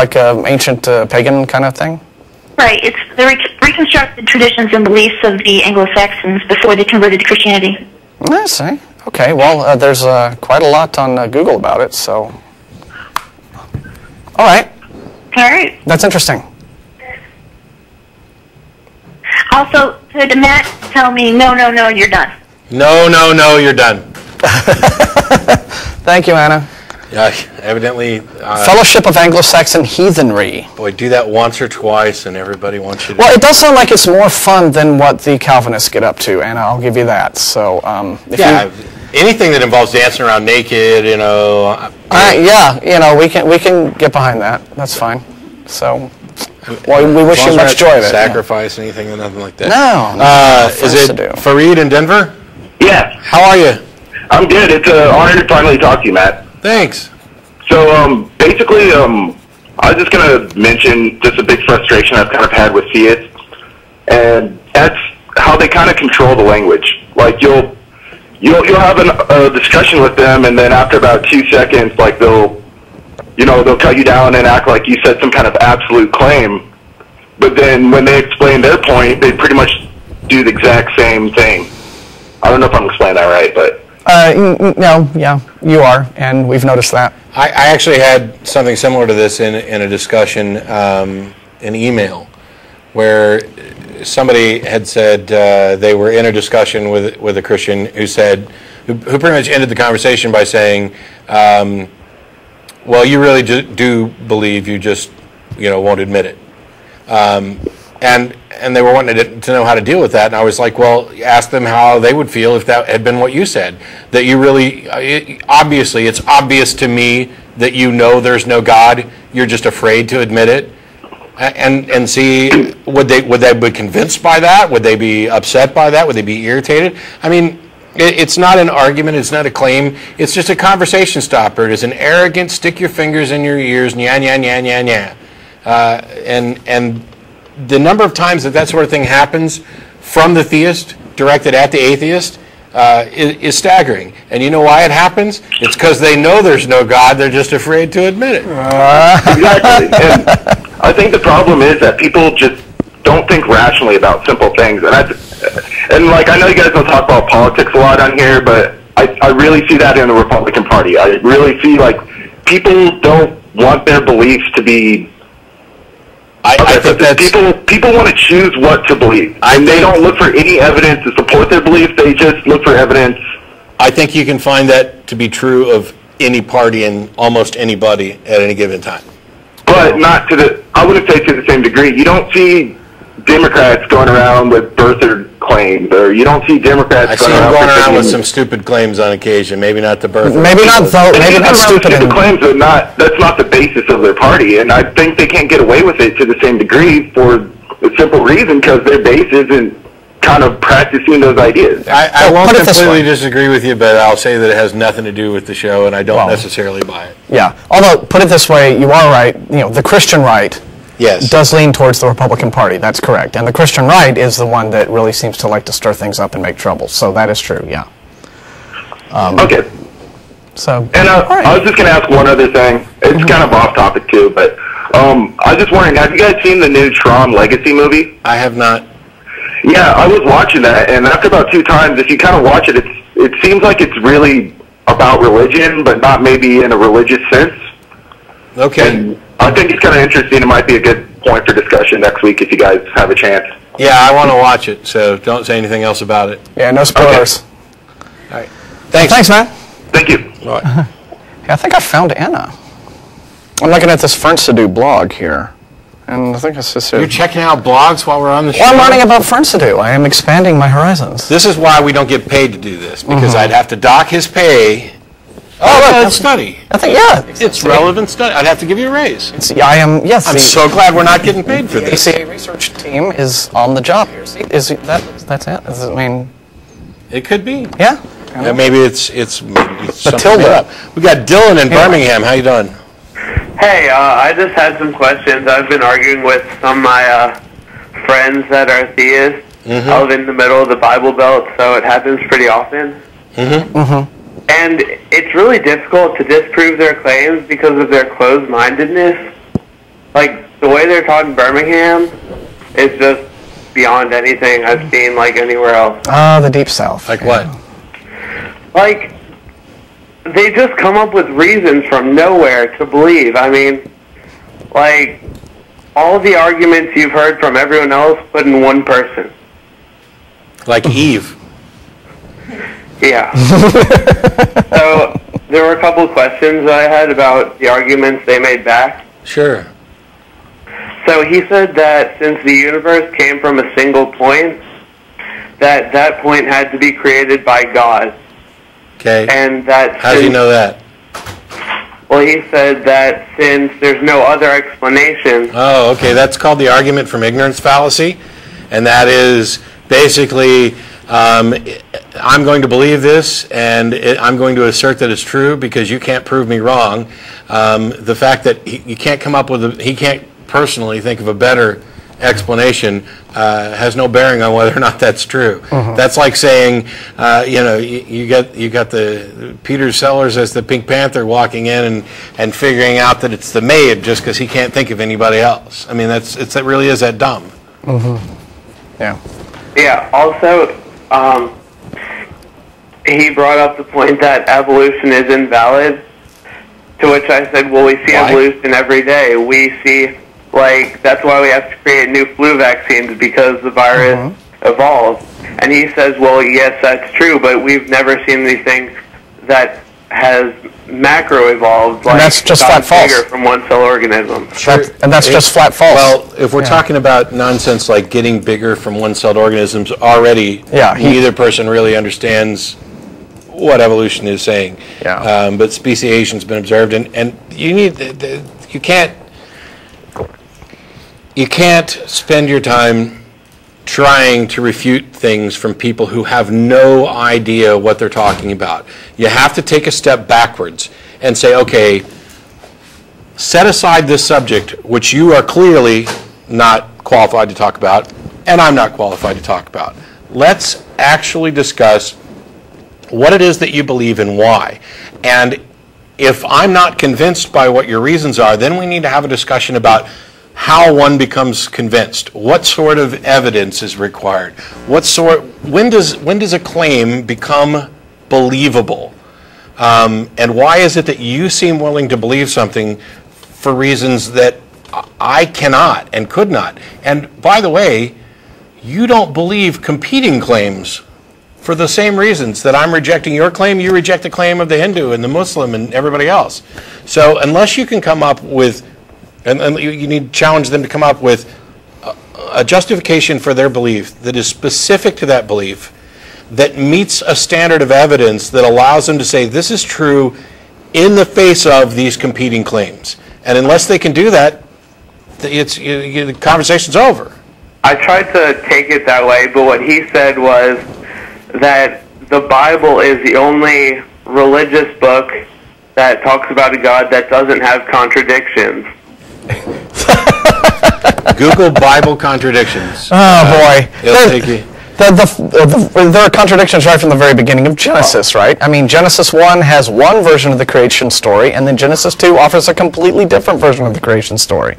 ancient pagan kind of thing? Right. It's the reconstructed traditions and beliefs of the Anglo-Saxons before they converted to Christianity. I see. Okay, well, there's quite a lot on Google about it, so... All right. All right. That's interesting. Also, could Matt tell me, no, you're done? No, you're done. Thank you, Anna. Yeah, evidently... Fellowship of Anglo-Saxon Heathenry. Boy, do that once or twice and everybody wants you to... Well, it does sound like it's more fun than what the Calvinists get up to, Anna. I'll give you that. So, anything that involves dancing around naked, we can get behind that. That's fine. So... Well, we wish you much joy of it. Sacrifice, anything, nothing like that. No. Is it Farid in Denver? Yeah. How are you? I'm good. It's an honor to finally talk to you, Matt. Thanks. So, basically, I was just going to mention just a big frustration I've kind of had with theists, and that's how they kind of control the language. Like, you'll have a discussion with them, and then after about 2 seconds, they'll cut you down and act like you said some kind of absolute claim. But then when they explain their point, they pretty much do the exact same thing. I don't know if I'm explaining that right, but... No, yeah, you are, and we've noticed that. I actually had something similar to this in a discussion, an email, where somebody had said they were in a discussion with a Christian who pretty much ended the conversation by saying, well, you really do believe, you just, won't admit it. And they were wanting to know how to deal with that. And I was like, well, ask them how they would feel if that had been what you said. That you really, obviously, it's obvious to me that there's no God. You're just afraid to admit it. And see, would they be convinced by that? Would they be upset by that? Would they be irritated? I mean, it's not an argument, it's not a claim, it's just a conversation stopper. It is an arrogant, stick your fingers in your ears, nya, nya, nya, nya, nya. And the number of times that sort of thing happens from the theist, directed at the atheist, is staggering. And you know why it happens? It's because they know there's no God, they're just afraid to admit it. Exactly. And I think the problem is that people just don't think rationally about simple things. And I know you guys don't talk about politics a lot on here, but I really see that in the Republican Party. I really see people don't want their beliefs to be. I think that people want to choose what to believe, and they don't look for any evidence to support their belief. They just look for evidence. I think you can find that to be true of any party and almost anybody at any given time. But not to the, I wouldn't say to the same degree. You don't see Democrats going around with birther claims, or you don't see Democrats I see them going around with some stupid claims on occasion. Maybe not the birther. Maybe not stupid. Stupid claims, but that's not the basis of their party, and I think they can't get away with it to the same degree for the simple reason because their base isn't kind of practicing those ideas. I won't completely disagree with you, but I'll say that it has nothing to do with the show, and I don't necessarily buy it. Yeah. Although, put it this way, you are right. You know, the Christian right does lean towards the Republican Party. That's correct. And the Christian right is the one that really seems to like to stir things up and make trouble. So that is true, yeah. Okay. So, and I was just going to ask one other thing. It's kind of off topic, too, but I was just wondering, have you guys seen the new Tron Legacy movie? I have not. Yeah, I was watching that, and after about 2 times, if you kind of watch it, it seems like it's really about religion, but not maybe in a religious sense. Okay. And I think it's kind of interesting. It might be a good point for discussion next week if you guys have a chance. Yeah, I want to watch it, so don't say anything else about it. Yeah, no spoilers. Okay. All right. Thanks. Thanks, man. Thank you. All right. Yeah, I think I found Anna. I'm looking at this Fernsidue blog here. And I think it's just... You're checking out blogs while we're on the show? Well, I'm learning about Fernsidue. I am expanding my horizons. This is why we don't get paid to do this, because I'd have to dock his pay. Oh, look, study. I think, yeah. It's relevant study. I'd have to give you a raise. Yes. I'm so glad we're not getting paid for this. The ACA research team is on the job here. See, that's it? I mean... It could be. Yeah. Maybe it's something tilde. made up. We got Dillon in Birmingham. How you doing? Hey, I just had some questions. I've been arguing with some of my friends that are theists. I live in the middle of the Bible Belt, so it happens pretty often. And it's really difficult to disprove their claims because of their closed-mindedness. Like, the way they're taught in Birmingham is just beyond anything I've seen, like, anywhere else. The Deep South. Like what? Like, they just come up with reasons from nowhere to believe. I mean, like, all the arguments you've heard from everyone else put in one person. Like Eve. Yeah. So, there were a couple of questions I had about the arguments they made back. Sure. So he said that since the universe came from a single point, that point had to be created by God. Okay. And that... How does he know that? Well, he said that since there's no other explanation... Oh, okay. That's called the argument from ignorance fallacy. And that is basically... I'm going to believe this, and I'm going to assert that it's true because you can't prove me wrong. The fact that he can't come up with he can't personally think of a better explanation has no bearing on whether or not that's true. That's like saying, you got the Peter Sellers as the Pink Panther walking in and figuring out that it's the maid just because he can't think of anybody else. I mean, that really is that dumb. Yeah. Yeah. Also. He brought up the point that evolution is invalid, to which I said, well, we see evolution every day. We see, like, that's why we have to create new flu vaccines, because the virus evolved. And he says, well, yes, that's true, but we've never seen anything that has macro-evolved, like, and that's just flat false. From one-cell organism. Sure. And that's just flat false. Well, if we're talking about nonsense like getting bigger from one-celled organisms, already neither person really understands what evolution is saying. But speciation's been observed, and you can't spend your time trying to refute things from people who have no idea what they're talking about. You have to take a step backwards and say, okay, set aside this subject, which you are clearly not qualified to talk about, and I'm not qualified to talk about. Let's actually discuss what it is that you believe and why. And if I'm not convinced by what your reasons are, then we need to have a discussion about how one becomes convinced. What sort of evidence is required? When does a claim become believable? And why is it that you seem willing to believe something for reasons that I cannot and could not? And by the way, you don't believe competing claims for the same reasons that I'm rejecting your claim, you reject the claim of the Hindu and the Muslim and everybody else. So unless you can come up with, and you need to challenge them to come up with a justification for their belief that is specific to that belief, that meets a standard of evidence that allows them to say this is true in the face of these competing claims. And unless they can do that, the conversation's over. I tried to take it that way, but what he said was that the Bible is the only religious book that talks about a God that doesn't have contradictions. Google Bible contradictions. Oh boy. It'll take you. There are contradictions right from the very beginning of Genesis, right? I mean, Genesis 1 has one version of the creation story, and then Genesis 2 offers a completely different version of the creation story.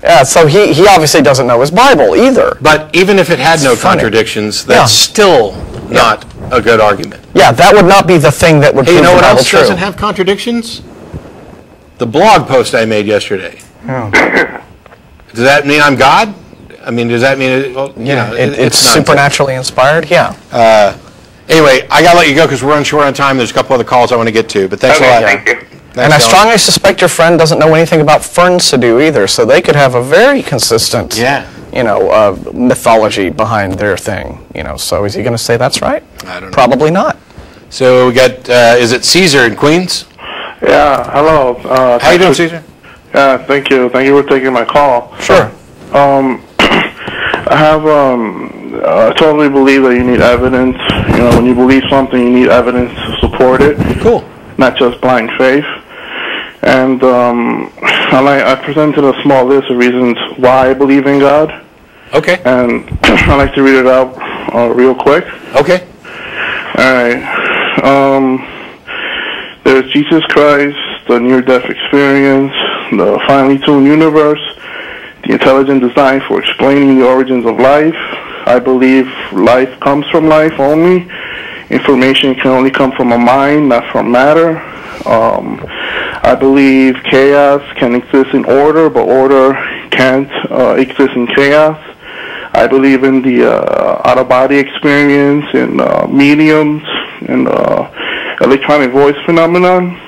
Yeah, so he obviously doesn't know his Bible either. But even if it had no contradictions, that's still not a good argument. Yeah, that would not be the thing that would prove the Bible true. You know what else doesn't have contradictions? The blog post I made yesterday. Oh. Does that mean I'm God? I mean, does that mean it's supernaturally inspired? Yeah. Anyway, I gotta let you go because we're running short on time. There's a couple other calls I want to get to, but thanks a lot. Thank you. And I strongly suspect your friend doesn't know anything about fern Sidhu either, so they could have a very consistent, mythology behind their thing. So is he going to say that's right? I don't know. Probably not. So we got, is it Cesar in Queens? Yeah. Hello. How you doing, Cesar? Yeah. Thank you. Thank you for taking my call. Sure. I have I totally believe that you need evidence. When you believe something, you need evidence to support it. Cool. Not just blind faith. And I presented a small list of reasons why I believe in God. Okay. And I'd like to read it out real quick. Okay. All right. There's Jesus Christ, the near-death experience, the finely tuned universe, the intelligent design for explaining the origins of life. I believe life comes from life only. Information can only come from a mind, not from matter. I believe chaos can exist in order, but order can't exist in chaos. I believe in the out-of-body experience, in mediums, and electronic voice phenomenon.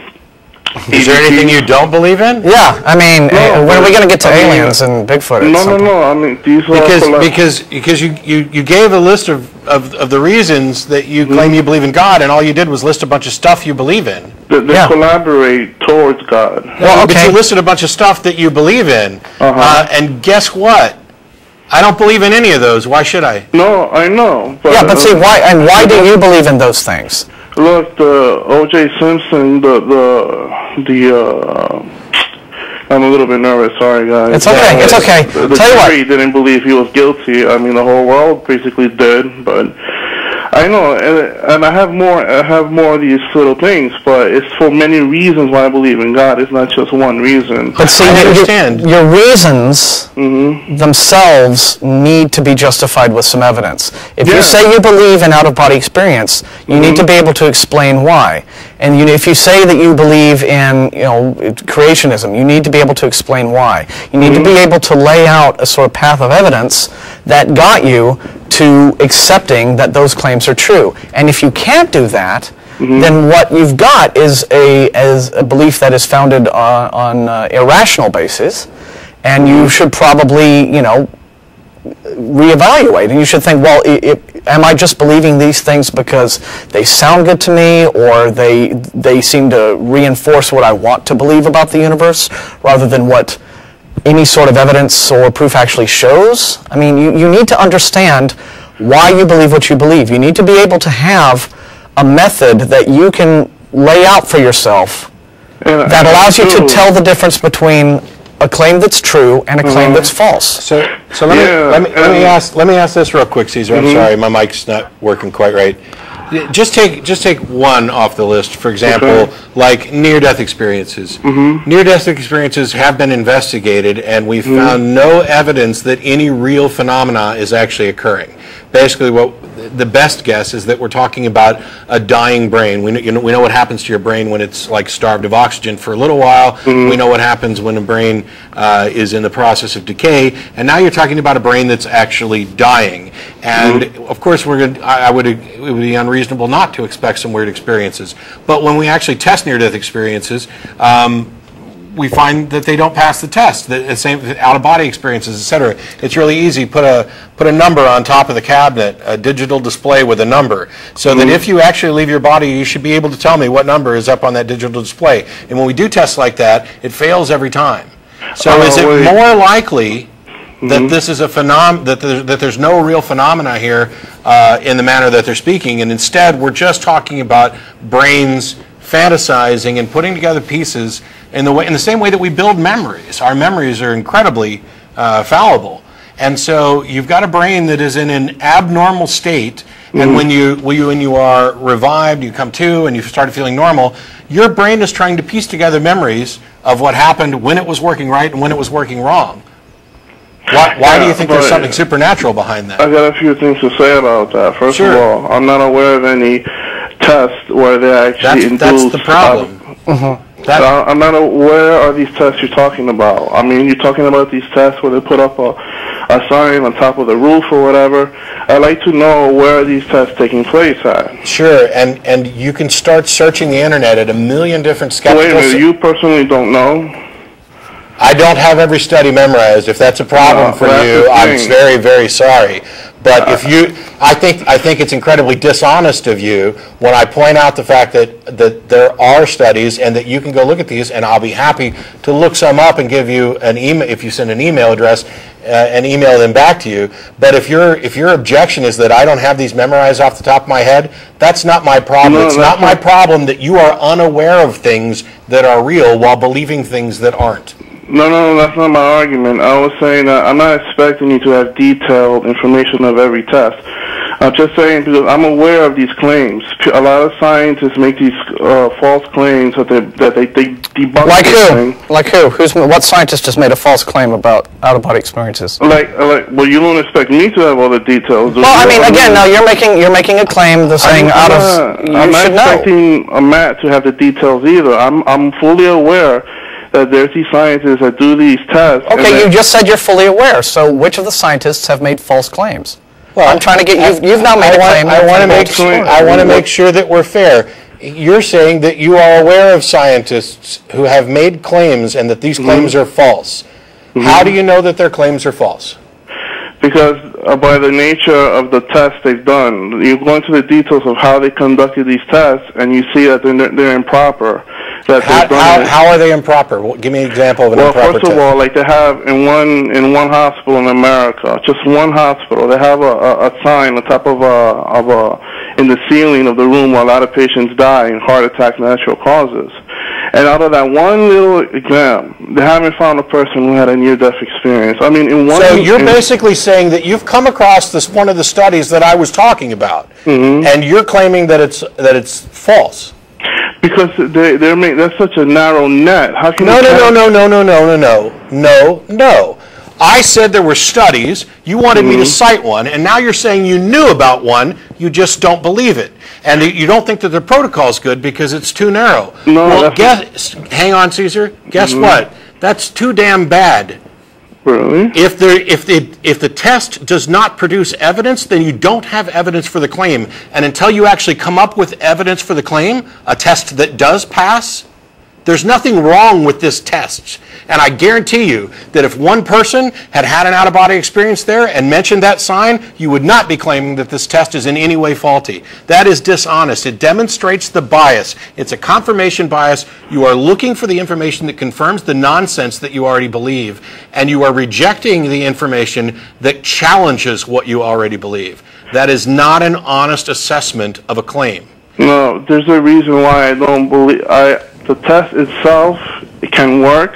Is there anything you don't believe in? Yeah, I mean, when are we going to get to aliens and Bigfoot? No. I mean, these are because you gave a list of the reasons that you claim you believe in God, and all you did was list a bunch of stuff you believe in. They collaborate towards God. Well, but you listed a bunch of stuff that you believe in, and guess what? I don't believe in any of those. Why should I? No, I know. But see, why do you believe in those things? Look, the O.J. Simpson, I'm a little bit nervous. Sorry, guys. It's okay. It's okay. The jury didn't believe he was guilty. I mean, the whole world basically did. But I know, and I have more of these little things. But it's for many reasons why I believe in God. It's not just one reason. But see, I understand. Your reasons themselves need to be justified with some evidence. If you say you believe in out-of-body experience, you need to be able to explain why. And if you say that you believe in, creationism, you need to be able to explain why. You need to be able to lay out a sort of path of evidence that got you to accepting that those claims are true. And if you can't do that, then what you've got is a belief that is founded on irrational basis, and you should probably, reevaluate, and you should think, well, am I just believing these things because they sound good to me, or they seem to reinforce what I want to believe about the universe, rather than what any sort of evidence or proof actually shows? I mean, you need to understand why you believe what you believe. You need to be able to have a method that you can lay out for yourself that allows you to tell the difference between a claim that's true and a claim that's false. So let me ask this real quick, Cesar. I'm sorry, my mic's not working quite right. Just take one off the list. For example, like near-death experiences. Near-death experiences have been investigated, and we've found no evidence that any real phenomena is actually occurring. basically what the best guess is that we're talking about a dying brain. We know what happens to your brain when it's like starved of oxygen for a little while. We know what happens when a brain is in the process of decay. And now you're talking about a brain that's actually dying. And of course, it would be unreasonable not to expect some weird experiences. But when we actually test near-death experiences, we find that they don't pass the test. The same out-of-body experiences, etc. It's really easy. Put a number on top of the cabinet, a digital display with a number, so that if you actually leave your body, you should be able to tell me what number is up on that digital display. And when we do tests like that, it fails every time. So is it more likely that this is a that there's no real phenomena here in the manner that they're speaking, and instead we're just talking about brains fantasizing and putting together pieces in the same way that we build memories. Our memories are incredibly fallible, and so you've got a brain that is in an abnormal state, and when you are revived, you come to and you start feeling normal, your brain is trying to piece together memories of what happened when it was working right and when it was working wrong. Why do you think there's something supernatural behind that? I got a few things to say about that. First of all, I'm not aware of any tests where they actually induce... That's the problem. I'm not aware of these tests you're talking about. I mean, you're talking about these tests where they put up a sign on top of the roof or whatever. I'd like to know where are these tests taking place at. Sure, and you can start searching the internet at a million different skeptical... Wait a minute, you personally don't know? I don't have every study memorized. If that's a problem for you, I'm very, very sorry. But if I think it's incredibly dishonest of you when I point out the fact that there are studies and that you can go look at these, and I'll be happy to look some up and give you an email if you send an email address and email them back to you. But if your objection is that I don't have these memorized off the top of my head, that's not my problem. It's not my problem that you are unaware of things that are real while believing things that aren't. No, that's not my argument. I was saying that I'm not expecting you to have detailed information of every test. I'm just saying because I'm aware of these claims. A lot of scientists make these false claims that they debunk. Like who? Like who? What scientist has made a false claim about out-of-body experiences? Well, you don't expect me to have all the details. Well, I mean, again, no, you're making a claim. They're saying I'm not expecting Matt to have the details either. I'm fully aware that there's these scientists that do these tests. Okay, you just said you're fully aware. So which of the scientists have made false claims? Well, I'm trying to get you've now made a claim. I want to make sure that we're fair. You're saying that you are aware of scientists who have made claims and that these claims are false. How do you know that their claims are false? Because by the nature of the tests they've done, you go into the details of how they conducted these tests, and you see that they're improper. How are they improper? Well, give me an example of an improper test. Well, first of all, like they have in one hospital in America, just one hospital, they have a sign on top of in the ceiling of the room where a lot of patients die in heart attack natural causes. And out of that one little exam, they haven't found a person who had a near-death experience. I mean, so you're basically saying that you've come across one of the studies that I was talking about, and you're claiming that it's false. Because that's such a narrow net. How can No. I said there were studies. You wanted me to cite one, and now you're saying you knew about one. You just don't believe it, and you don't think that the protocol is good because it's too narrow. No, well, hang on, Cesar. Guess what? That's too damn bad. Really? If the test does not produce evidence, then you don't have evidence for the claim. And until you actually come up with evidence for the claim, a test that does pass, there's nothing wrong with this test. And I guarantee you that if one person had an out-of-body experience there and mentioned that sign, you would not be claiming that this test is in any way faulty. That is dishonest. It demonstrates the bias. It's a confirmation bias. You are looking for the information that confirms the nonsense that you already believe, and you are rejecting the information that challenges what you already believe. That is not an honest assessment of a claim. No, there's a reason why I don't believe... The test itself, it can work.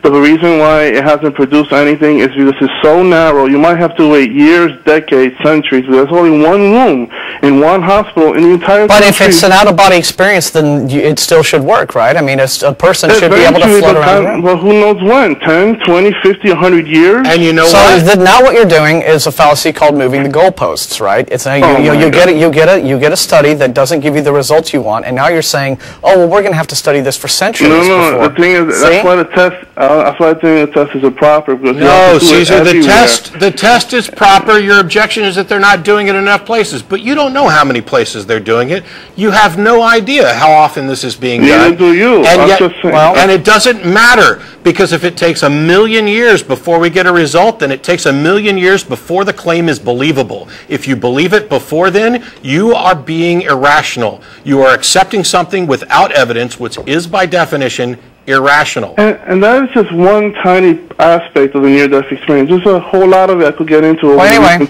But the reason why it hasn't produced anything is because it's so narrow. You might have to wait years, decades, centuries. But there's only one room in one hospital in the entire country. But if it's an out-of-body experience, then it still should work, right? I mean, a person should be able to float around. Well, who knows when? 10, 20, 50, 100 years? And you know so what? So now what you're doing is a fallacy called moving the goalposts, right? It's you get a study that doesn't give you the results you want, and now you're saying, oh, well, we're going to have to study this for centuries. No, the thing is, that's why the test. That's why I think the test is improper. No, Cesar, the test is proper. Your objection is that they're not doing it in enough places, but you don't know how many places they're doing it. You have no idea how often this is being done. Neither do you. And yet, and it doesn't matter, because if it takes 1,000,000 years before we get a result, then it takes 1,000,000 years before the claim is believable. If you believe it before then, you are being irrational. You are accepting something without evidence, which is by definition irrational. And that is just one tiny aspect of the near-death experience. There's a whole lot of it I could get into. Well, anyway,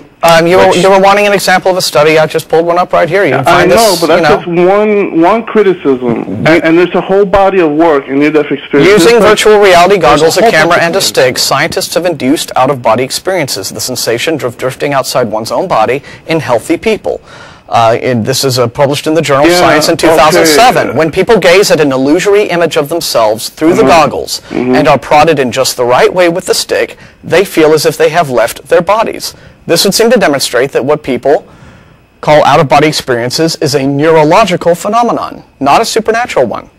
you were wanting an example of a study. I just pulled one up right here. You can find but that's just one criticism. And there's a whole body of work in near-death experience. Using virtual reality goggles, a camera, and a stick, scientists have induced out-of-body experiences, the sensation of drifting outside one's own body in healthy people. This is published in the journal Science in 2007. Okay. When people gaze at an illusory image of themselves through the goggles and are prodded in just the right way with the stick, they feel as if they have left their bodies. This would seem to demonstrate that what people call out-of-body experiences is a neurological phenomenon, not a supernatural one.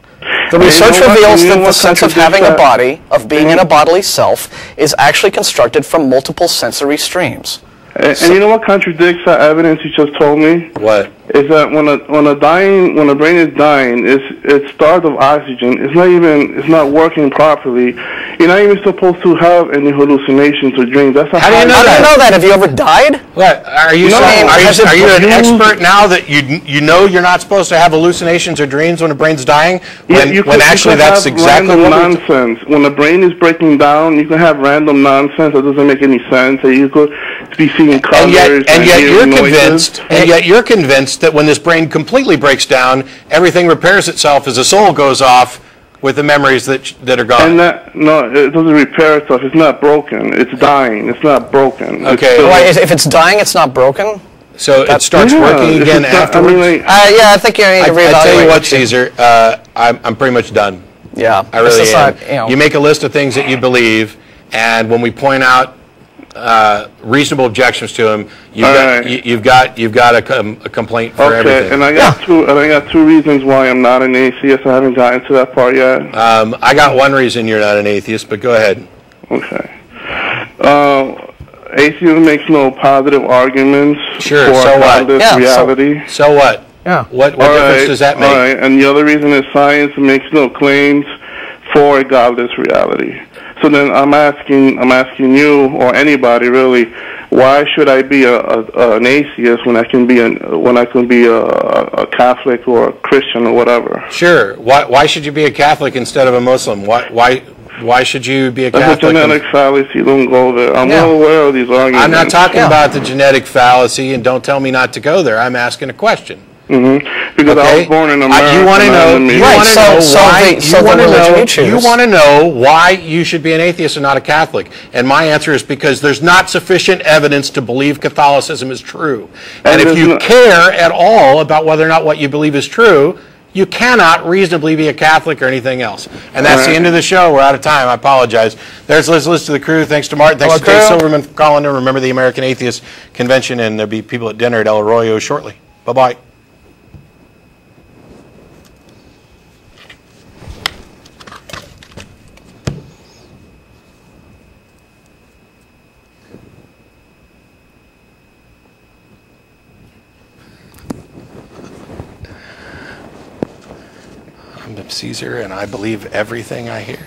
The research reveals that the sense of having a body, of being in a bodily self, is actually constructed from multiple sensory streams. And you know what contradicts that evidence you just told me? What? Is that when a brain is dying, it's starved of oxygen. It's not working properly. You're not even supposed to have any hallucinations or dreams. That's how do you know that? Have you ever died? What are you saying? Are you an expert now that you know you're not supposed to have hallucinations or dreams when the brain's dying? When actually that's exactly what nonsense. When the brain is breaking down, you can have random nonsense that doesn't make any sense. You could be seeing colors and yet you're noises. convinced. And yet you're convinced that when this brain completely breaks down, everything repairs itself as the soul goes off with the memories that are gone. And no, it doesn't repair itself. It's not broken. It's dying. It's not broken. Okay. If it's dying, it's not broken? So it starts working again afterwards? I think you need to reevaluate. I tell you what, Cesar, I'm pretty much done. Yeah. I really am. You make a list of things that you believe, and when we point out reasonable objections to him, you've got a complaint for everything. And I got two reasons why I'm not an atheist. I haven't gotten to that part yet. I got one reason you're not an atheist, but go ahead. Okay. Atheism makes no positive arguments for godless reality. So what? Yeah. What difference does that make? All right. And the other reason is science makes no claims for a godless reality. So then I'm asking you or anybody really, why should I be an atheist when I can be a Catholic or a Christian or whatever? Sure. Why should you be a Catholic instead of a Muslim? Why should you be a Catholic? That's a genetic fallacy. Don't go there. I'm well aware of these arguments. I'm not talking about the genetic fallacy, and don't tell me not to go there. I'm asking a question. Because I was born in America. You want to know You want to know why you should be an atheist and not a Catholic. And my answer is because there's not sufficient evidence to believe Catholicism is true. And if you care at all about whether or not what you believe is true, you cannot reasonably be a Catholic or anything else. And that's the end of the show. We're out of time. I apologize. There's Liz to the crew. Thanks to Martin. Thanks to Dave Silverman for calling in. Remember the American Atheist Convention, and there'll be people at dinner at El Arroyo shortly. Bye-bye. I'm Cesar, and I believe everything I hear.